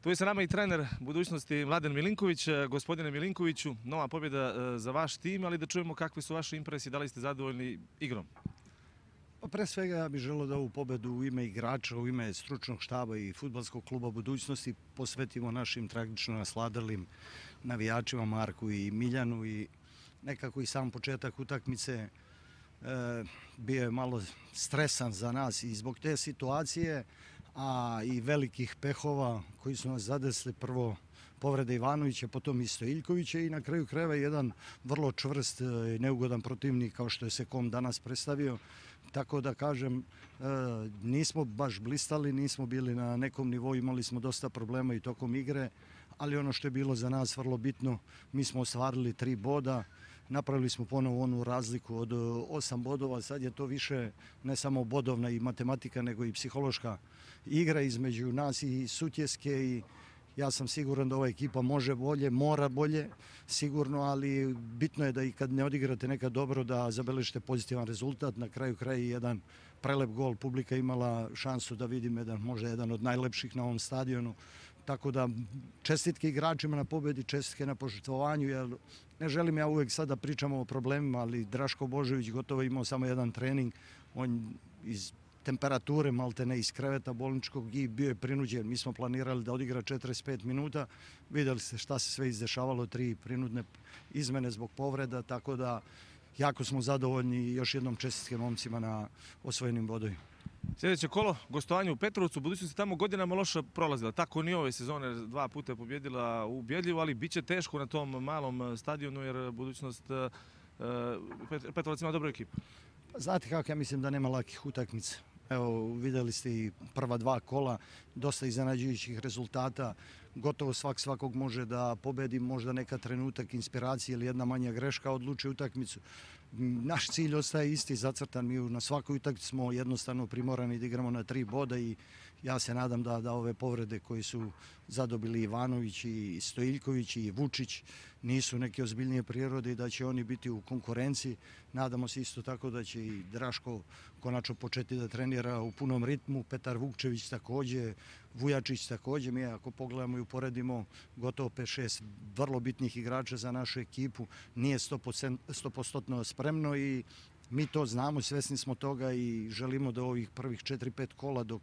Tu je sa nama i trener budućnosti Mladen Milinković. Gospodine Milinkoviću, nova pobjeda za vaš tim, ali da čujemo kakve su vaše impresije, da li ste zadovoljni igrom? Pre svega ja bih želeo da ovu pobedu u ime igrača, u ime stručnog štaba i fudbalskog kluba budućnosti posvetimo našim tragično nasladalim navijačima Marku i Miljanu i nekako i sam početak utakmice bio je malo stresan za nas i zbog te situacije, a i velikih pehova koji su nas zadesli, prvo povrede Ivanovića, potom i Stojiljkovića i na kraju krajeva jedan vrlo čvrst i neugodan protivnik kao što je Sekom danas predstavio. Tako da kažem, nismo baš blistali, nismo bili na nekom nivou, imali smo dosta problema i tokom igre, ali ono što je bilo za nas vrlo bitno, mi smo ostvarili 3 boda, napravili smo ponovo onu razliku od 8 bodova, sad je to više ne samo bodovna i matematika, nego i psihološka igra između nas i Sutjeske i ja sam siguran da ova ekipa može bolje, mora bolje, sigurno, ali bitno je da i kad ne odigrate nekad dobro da zabeležite pozitivan rezultat. Na kraju kraja jedan prelep gol, publika imala šansu da vidim možda jedan od najlepših na ovom stadionu. Tako da čestitke igračima na pobedi, čestitke na poštovanju, jer ne želim ja uvek sad da pričamo o problemima, ali Draško Božović gotovo imao samo jedan trening, on iz temperature, malte ne iz kreveta bolničkog i bio je prinuđen. Mi smo planirali da odigra 45 minuta, vidjeli ste šta se sve izdešavalo, 3 prinudne izmene zbog povreda, tako da jako smo zadovoljni i još jednom čestitke momcima na osvojenim bodovima. Sljedeće kolo, gostovanje u Petrovcu, budućnost je tamo godinama loše prolazila. Tako ni ove sezone 2 puta je pobjedila ubjedljivo, ali bit će teško na tom malom stadionu jer budućnost Petrovac ima dobru ekipu. Znate kako, ja mislim da nema lakih utakmica. Evo, vidjeli ste i prva 2 kola, dosta iznenađujućih rezultata. Gotovo svakog može da pobedi, možda neka trenutak inspiracije ili jedna manja greška odluči utakmicu. Naš cilj ostaje isti, zacrtan. Mi na svakoj utakmici smo jednostavno primorani da igramo na 3 boda i ja se nadam da ove povrede koje su zadobili Ivanović i Stojiljković i Vučić nisu neke ozbiljnije prirode i da će oni biti u konkurenciji. Nadamo se isto tako da će i Draško konačno početi da trenira u punom ritmu, Petar Vukčević takođe, Vujačić takođe. Mi ako pogledamo i uporedimo gotovo 5-6 vrlo bitnih igrača za našu ekipu, nije 100% spremno i mi to znamo, svesni smo toga i želimo da ovih prvih 4-5 kola dok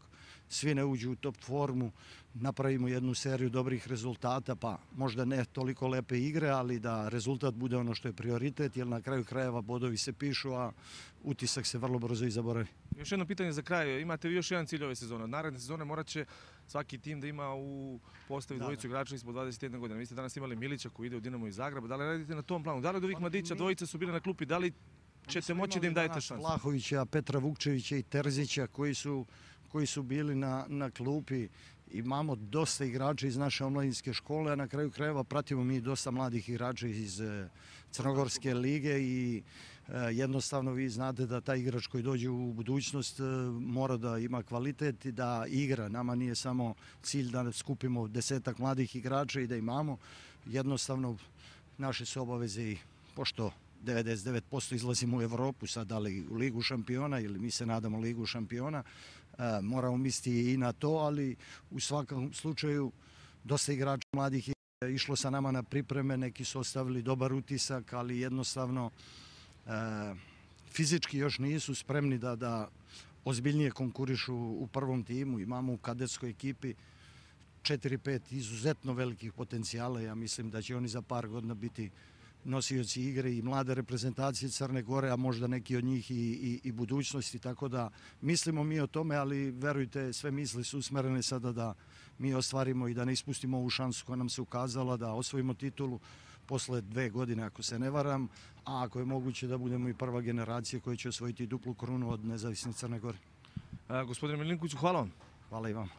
svi ne uđu u top formu napravimo jednu seriju dobrih rezultata, pa možda ne toliko lepe igre, ali da rezultat bude ono što je prioritet, jer na kraju krajeva bodovi se pišu, a utisak se vrlo brzo i zaboravi. Još jedno pitanje za kraj, imate vi još jedan cilj ove sezone? Od naredne sezone morat će svaki tim da ima u postavi dvojicu igrača ispod 21 godina. Vi ste danas imali Milića koji ide u Dinamo iz Zagreba, da li radite na tom planu? Da li od ovih mladića dvojice su bile na klupi, da li ćete moći da im dajete šansu? Vlahovića, Petra Vukčevića i Terzića koji su bili na klupi. Imamo dosta igrača iz naše omladinske škole, a na kraju krajeva pratimo mi dosta mladih igrača iz Crnogorske lige i jednostavno vi znate da taj igrač koji dođe u budućnost mora da ima kvalitet i da igra. Nama nije samo cilj da skupimo 10-ak mladih igrača i da imamo. Jednostavno naše su obaveze i pošto 99% izlazimo u Evropu, sad da li u Ligu šampiona ili mi se nadamo Ligu šampiona, moramo misliti i na to, ali u svakom slučaju dosta igrača mladih je išlo sa nama na pripreme, neki su ostavili dobar utisak, ali jednostavno fizički još nisu spremni da ozbiljnije konkurišu u prvom timu. Imamo u kadetskoj ekipi 4-5 izuzetno velikih potencijala, ja mislim da će oni za par godina biti nosioci igre i mlade reprezentacije Crne Gore, a možda neki od njih i budućnosti, tako da mislimo mi o tome, ali verujte, sve misli su usmerene sada da mi ostvarimo i da ne ispustimo ovu šansu koja nam se ukazala, da osvojimo titulu posle 2 godine, ako se ne varam, a ako je moguće da budemo i prva generacija koja će osvojiti duplu krunu od nezavisne Crne Gore. Gospodine Milinkoviću, hvala vam. Hvala i vama.